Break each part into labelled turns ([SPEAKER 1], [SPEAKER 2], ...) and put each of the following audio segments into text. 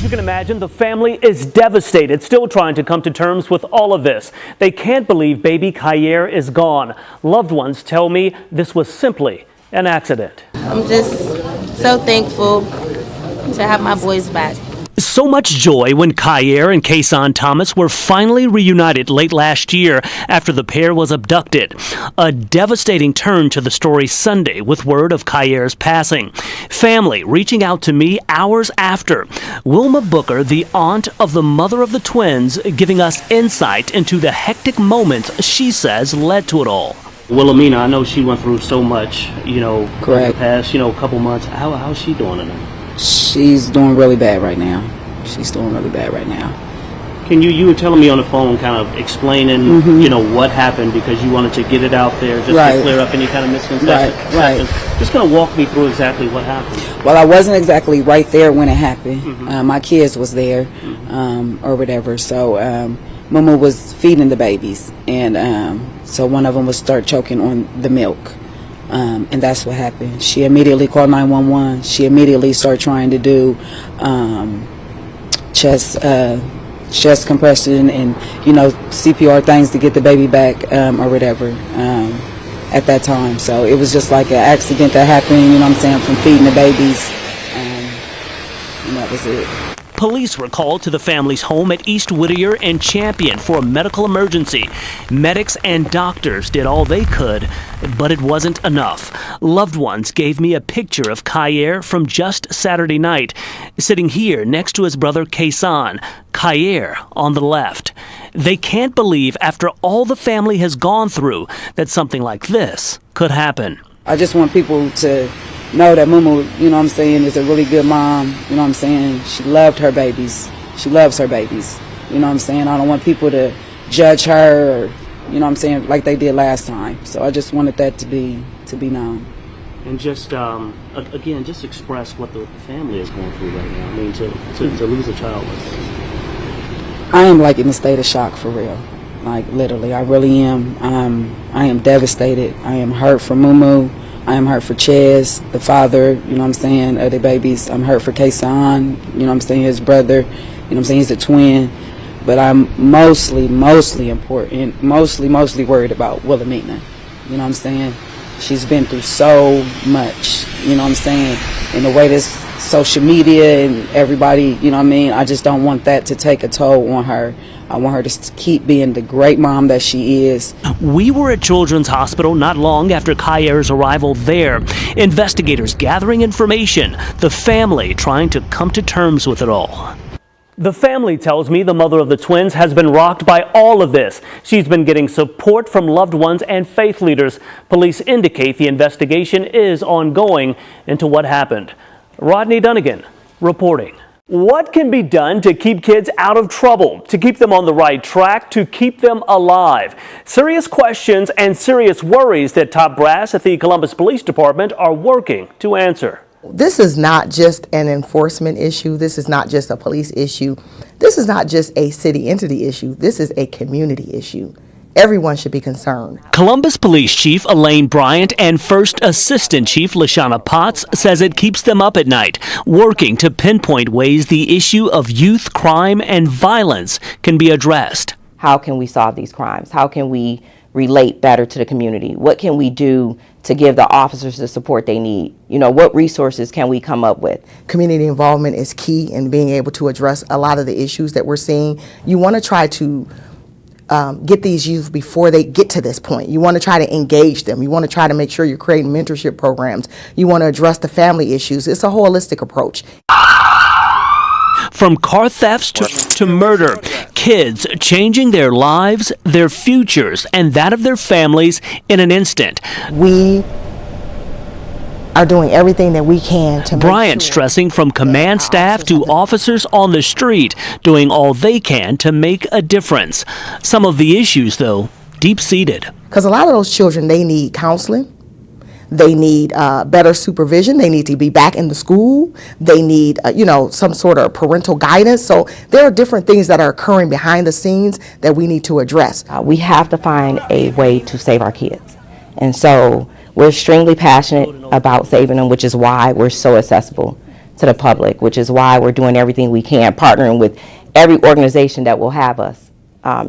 [SPEAKER 1] you can imagine, the family is devastated, still trying to come to terms with all of this. They can't believe baby Kyer is gone. Loved ones tell me this was simply an accident.
[SPEAKER 2] I'm just so thankful to have my boys back.
[SPEAKER 1] So much joy when Kyer and Kason Thomas were finally reunited late last year after the pair was abducted. A devastating turn to the story Sunday with word of Kyer's passing. Family reaching out to me hours after. Wilma Booker, the aunt of the mother of the twins, giving us insight into the hectic moments she says led to it all. Wilhelmina, I know she went through so much,
[SPEAKER 3] Correct.
[SPEAKER 1] the past, couple months. How's she doing tonight?
[SPEAKER 3] She's doing really bad right now.
[SPEAKER 1] Can you were telling me on the phone, kind of explaining, what happened, because you wanted to get it out there just to clear up any kind of misconceptions.
[SPEAKER 3] Right.
[SPEAKER 1] Just kind of walk me through exactly what happened.
[SPEAKER 3] Well, I wasn't exactly right there when it happened. My kids was there, or whatever. So Mama was feeding the babies, and so one of them would start choking on the milk. And that's what happened. She immediately called 911. She immediately started trying to do chest compression and CPR things to get the baby back, or whatever, at that time. So it was just like an accident that happened, from feeding the babies, and that was it.
[SPEAKER 1] Police were called to the family's home at East Whittier and Champion for a medical emergency. Medics and doctors did all they could, but it wasn't enough. Loved ones gave me a picture of Kyer from just Saturday night, sitting here next to his brother Kason, Kyer on the left. They can't believe, after all the family has gone through, that something like this could happen.
[SPEAKER 3] I just want people to know that Mumu, is a really good mom. She loved her babies. She loves her babies. I don't want people to judge her, or, like they did last time. So I just wanted that to be known.
[SPEAKER 1] And just, again, just express what the family is going through right now. I mean, to lose a child like this.
[SPEAKER 3] I am in a state of shock, for real. Literally, I really am. I am devastated. I am hurt for Mumu. I am hurt for Ches, the father, of the babies. I'm hurt for Kason, his brother, he's a twin. But I'm mostly worried about Wilhelmina, She's been through so much, and the way this social media and everybody, I just don't want that to take a toll on her. I want her to keep being the great mom that she is.
[SPEAKER 1] We were at Children's Hospital not long after Kyer's arrival there. Investigators gathering information, the family trying to come to terms with it all. The family tells me the mother of the twins has been rocked by all of this. She's been getting support from loved ones and faith leaders. Police indicate the investigation is ongoing into what happened. Rodney Dunigan reporting. What can be done to keep kids out of trouble, to keep them on the right track, to keep them alive? Serious questions and serious worries that top brass at the Columbus Police Department are working to answer.
[SPEAKER 4] This is not just an enforcement issue. This is not just a police issue. This is not just a city entity issue. This is a community issue. Everyone should be concerned.
[SPEAKER 1] Columbus Police Chief Elaine Bryant and First Assistant Chief Lashana Potts says it keeps them up at night, working to pinpoint ways the issue of youth crime and violence can be addressed.
[SPEAKER 5] How can we solve these crimes? How can we relate better to the community? What can we do to give the officers the support they need? What resources can we come up with?
[SPEAKER 4] Community involvement is key in being able to address a lot of the issues that we're seeing. You want to try to get these youth before they get to this point. You want to try to engage them. You want to try to make sure you're creating mentorship programs. You want to address the family issues. It's a holistic approach.
[SPEAKER 1] From car thefts to murder, kids changing their lives, their futures, and that of their families in an instant.
[SPEAKER 4] We are doing everything that we can to
[SPEAKER 1] Bryant stressing from command staff to officers on the street, doing all they can to make a difference. Some of the issues, though, deep-seated.
[SPEAKER 4] Because a lot of those children, they need counseling. They need better supervision. They need to be back in the school. They need, some sort of parental guidance. So there are different things that are occurring behind the scenes that we need to address.
[SPEAKER 5] We have to find a way to save our kids. And so we're extremely passionate about saving them, which is why we're so accessible to the public, which is why we're doing everything we can, partnering with every organization that will have us,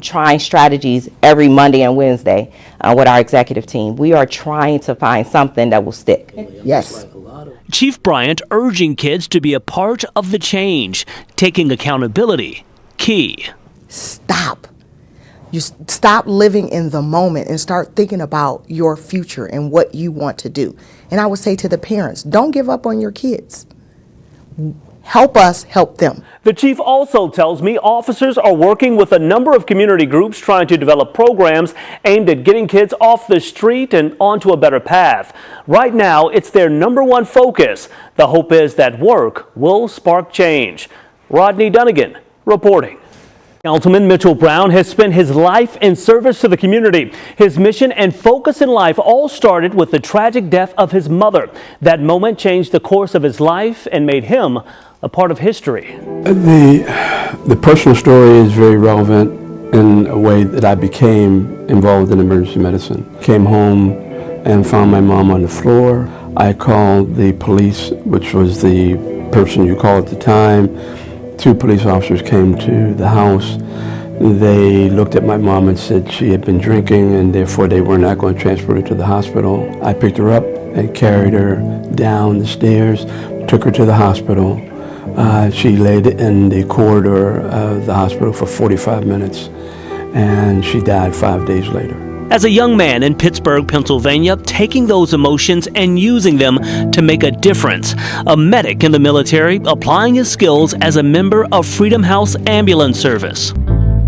[SPEAKER 5] trying strategies every Monday and Wednesday with our executive team. We are trying to find something that will stick.
[SPEAKER 4] Yes.
[SPEAKER 1] Chief Bryant urging kids to be a part of the change, taking accountability key.
[SPEAKER 4] Stop. You stop living in the moment and start thinking about your future and what you want to do. And I would say to the parents, don't give up on your kids. Help us help them.
[SPEAKER 1] The chief also tells me officers are working with a number of community groups trying to develop programs aimed at getting kids off the street and onto a better path. Right now, it's their #1 focus. The hope is that work will spark change. Rodney Dunigan reporting. Councilman Mitchell Brown has spent his life in service to the community. His mission and focus in life all started with the tragic death of his mother. That moment changed the course of his life and made him a part of history.
[SPEAKER 6] The personal story is very relevant in a way that I became involved in emergency medicine. Came home and found my mom on the floor. I called the police, which was the person you call at the time. 2 police officers came to the house. They looked at my mom and said she had been drinking and therefore they were not going to transport her to the hospital. I picked her up and carried her down the stairs, took her to the hospital. She laid in the corridor of the hospital for 45 minutes and she died 5 days later.
[SPEAKER 1] As a young man in Pittsburgh, Pennsylvania, taking those emotions and using them to make a difference. A medic in the military, applying his skills as a member of Freedom House Ambulance Service.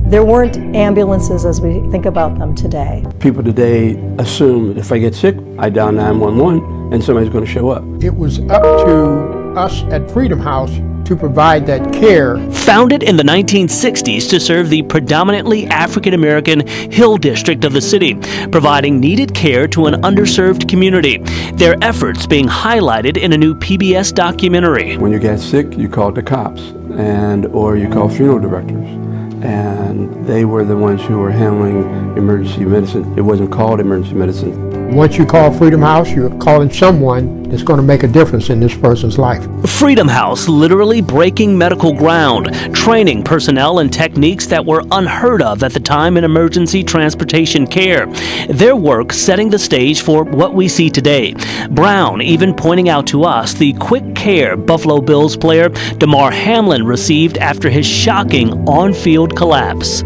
[SPEAKER 7] There weren't ambulances as we think about them today.
[SPEAKER 6] People today assume that if I get sick, I dial 911 and somebody's going to show up.
[SPEAKER 8] It was up to us at Freedom House to provide that care.
[SPEAKER 1] Founded in the 1960s to serve the predominantly African-American Hill District of the city, providing needed care to an underserved community. Their efforts being highlighted in a new PBS documentary.
[SPEAKER 6] When you get sick, you call the cops or you call funeral directors. And they were the ones who were handling emergency medicine. It wasn't called emergency medicine.
[SPEAKER 8] Once you call Freedom House, you're calling someone that's going to make a difference in this person's life.
[SPEAKER 1] Freedom House literally breaking medical ground, training personnel in techniques that were unheard of at the time in emergency transportation care. Their work setting the stage for what we see today. Brown even pointing out to us the quick care Buffalo Bills player Damar Hamlin received after his shocking on-field collapse.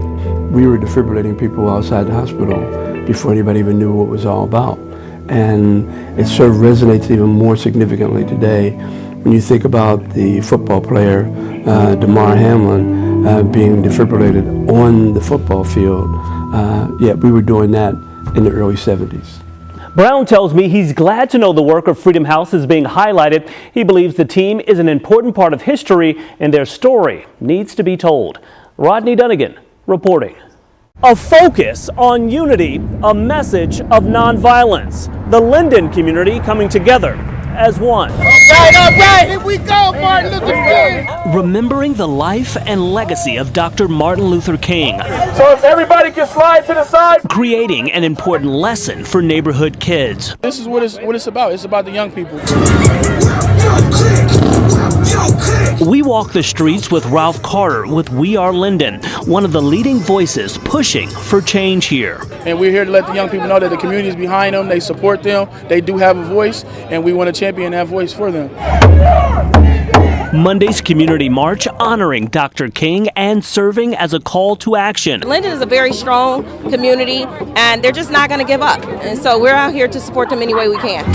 [SPEAKER 6] We were defibrillating people outside the hospital before anybody even knew what it was all about. And it sort of resonates even more significantly today when you think about the football player, Damar Hamlin, being defibrillated on the football field. We were doing that in the early 70s.
[SPEAKER 1] Brown tells me he's glad to know the work of Freedom House is being highlighted. He believes the team is an important part of history and their story needs to be told. Rodney Dunigan reporting. A focus on unity, a message of nonviolence. The Linden community coming together as one.
[SPEAKER 8] All right, here we go, Martin Luther King.
[SPEAKER 1] Remembering the life and legacy of Dr. Martin Luther King.
[SPEAKER 9] So if everybody can slide to the side.
[SPEAKER 1] Creating an important lesson for neighborhood kids.
[SPEAKER 9] This is what it's about. It's about the young people.
[SPEAKER 1] We walk the streets with Ralph Carter with We Are Linden, one of the leading voices pushing for change here.
[SPEAKER 9] And we're here to let the young people know that the community is behind them, they support them, they do have a voice, and we want to champion that voice for them.
[SPEAKER 1] Monday's community march honoring Dr. King and serving as a call to action.
[SPEAKER 2] Linden is a very strong community, and they're just not going to give up. And so we're out here to support them any way we can.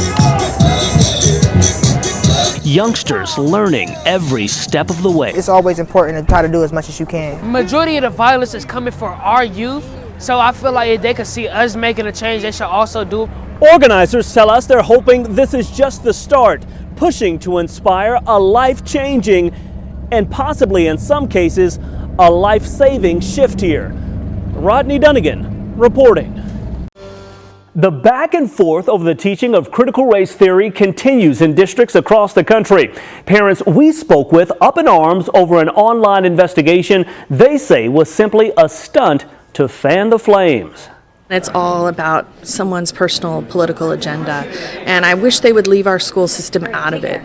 [SPEAKER 1] Youngsters learning every step of the way.
[SPEAKER 10] It's always important to try to do as much as you can.
[SPEAKER 11] Majority of the violence is coming for our youth, so I feel like if they could see us making a change, they should also do.
[SPEAKER 1] Organizers tell us they're hoping this is just the start, pushing to inspire a life-changing and possibly in some cases a life-saving shift here. Rodney Dunigan reporting. The back and forth over the teaching of critical race theory continues in districts across the country. Parents we spoke with up in arms over an online investigation they say was simply a stunt to fan the flames.
[SPEAKER 12] It's all about someone's personal political agenda, and I wish they would leave our school system out of it.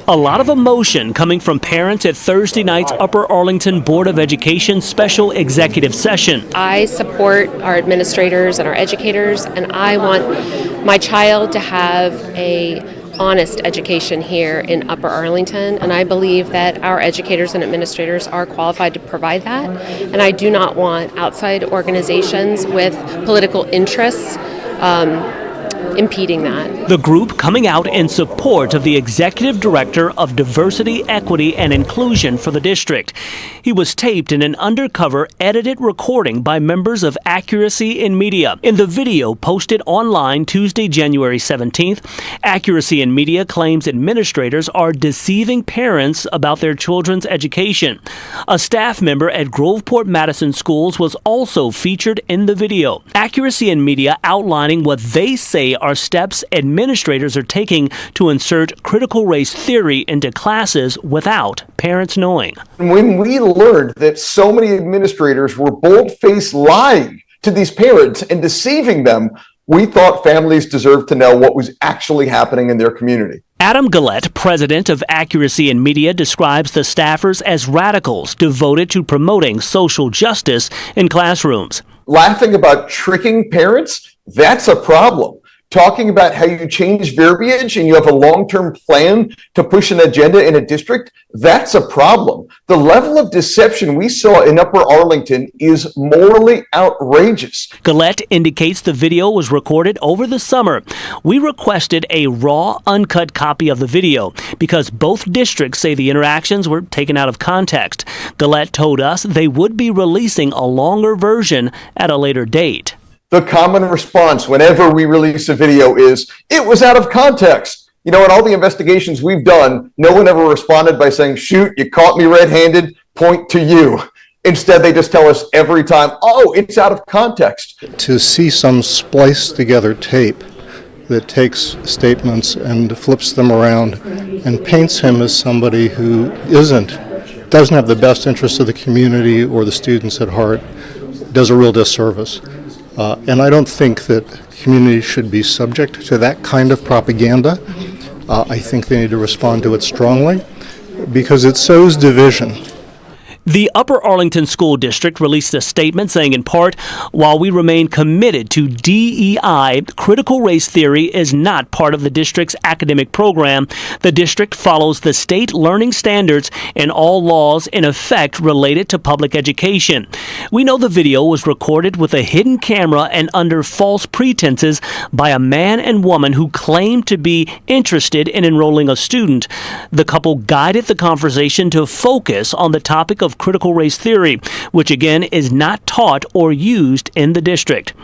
[SPEAKER 1] A lot of emotion coming from parents at Thursday night's Upper Arlington Board of Education special executive session.
[SPEAKER 12] I support our administrators and our educators, and I want my child to have a honest education here in Upper Arlington, and I believe that our educators and administrators are qualified to provide that, and I do not want outside organizations with political interests impeding that.
[SPEAKER 1] The group coming out in support of the Executive Director of Diversity, Equity, and Inclusion for the district. He was taped in an undercover edited recording by members of Accuracy in Media. In the video posted online Tuesday, January 17th, Accuracy in Media claims administrators are deceiving parents about their children's education. A staff member at Groveport Madison Schools was also featured in the video. Accuracy in Media outlining what they say are steps administrators are taking to insert critical race theory into classes without parents knowing.
[SPEAKER 13] When we learned that so many administrators were bold-faced lying to these parents and deceiving them, we thought families deserved to know what was actually happening in their community.
[SPEAKER 1] Adam Gillette, president of Accuracy in Media, describes the staffers as radicals devoted to promoting social justice in classrooms.
[SPEAKER 13] Laughing about tricking parents, that's a problem. Talking about how you change verbiage and you have a long-term plan to push an agenda in a district, that's a problem. The level of deception we saw in Upper Arlington is morally outrageous.
[SPEAKER 1] Gillette indicates the video was recorded over the summer. We requested a raw, uncut copy of the video because both districts say the interactions were taken out of context. Gillette told us they would be releasing a longer version at a later date.
[SPEAKER 13] The common response whenever we release a video is, it was out of context. You know, in all the investigations we've done, no one ever responded by saying, shoot, you caught me red-handed, point to you. Instead, they just tell us every time, oh, it's out of context.
[SPEAKER 14] To see some spliced together tape that takes statements and flips them around and paints him as somebody who doesn't have the best interests of the community or the students at heart, does a real disservice. And I don't think that communities should be subject to that kind of propaganda. I think they need to respond to it strongly because it sows division.
[SPEAKER 1] The Upper Arlington School District released a statement saying, in part, while we remain committed to DEI, critical race theory is not part of the district's academic program. The district follows the state learning standards and all laws in effect related to public education. We know the video was recorded with a hidden camera and under false pretenses by a man and woman who claimed to be interested in enrolling a student. The couple guided the conversation to focus on the topic of critical race theory, which again is not taught or used in the district.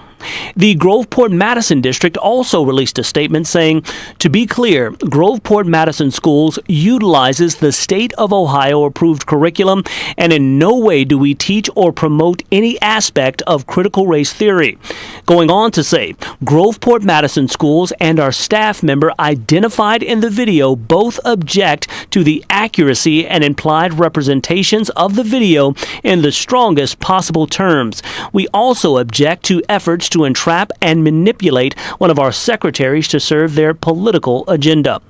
[SPEAKER 1] The Groveport Madison District also released a statement saying, to be clear, Groveport Madison Schools utilizes the state of Ohio approved curriculum, and in no way do we teach or promote any aspect of critical race theory. Going on to say, Groveport Madison Schools and our staff member identified in the video both object to the accuracy and implied representations of the video in the strongest possible terms. We also object to efforts to entrap and manipulate one of our secretaries to serve their political agenda.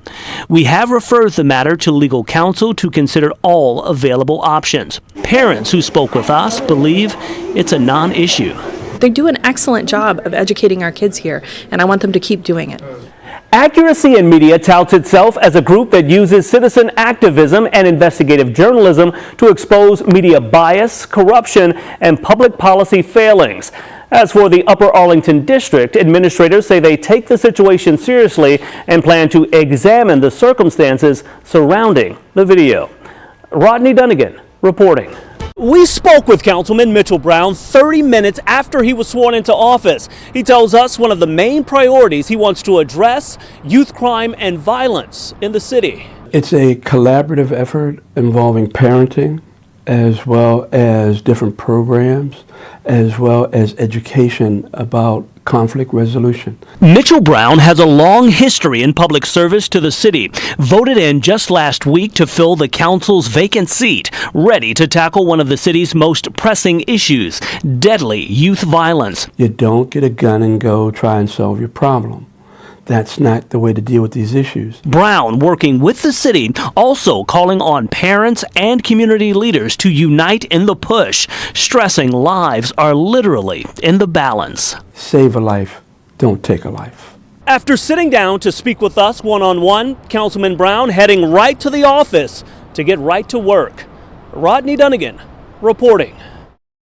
[SPEAKER 1] We have referred the matter to legal counsel to consider all available options. Parents who spoke with us believe it's a non-issue.
[SPEAKER 15] They do an excellent job of educating our kids here, and I want them to keep doing it.
[SPEAKER 1] Accuracy in Media touts itself as a group that uses citizen activism and investigative journalism to expose media bias, corruption, and public policy failings. As for the Upper Arlington District, administrators say they take the situation seriously and plan to examine the circumstances surrounding the video. Rodney Dunigan reporting. We spoke with Councilman Mitchell Brown 30 minutes after he was sworn into office. He tells us one of the main priorities he wants to address, youth crime and violence in the city.
[SPEAKER 6] It's a collaborative effort involving parenting, as well as different programs, as well as education about conflict resolution.
[SPEAKER 1] Mitchell Brown has a long history in public service to the city, voted in just last week to fill the council's vacant seat, ready to tackle one of the city's most pressing issues, deadly youth violence.
[SPEAKER 6] You don't get a gun and go try and solve your problem. That's not the way to deal with these issues.
[SPEAKER 1] Brown, working with the city, also calling on parents and community leaders to unite in the push, stressing lives are literally in the balance.
[SPEAKER 6] Save a life, don't take a life.
[SPEAKER 1] After sitting down to speak with us one-on-one, Councilman Brown heading right to the office to get right to work. Rodney Dunigan reporting.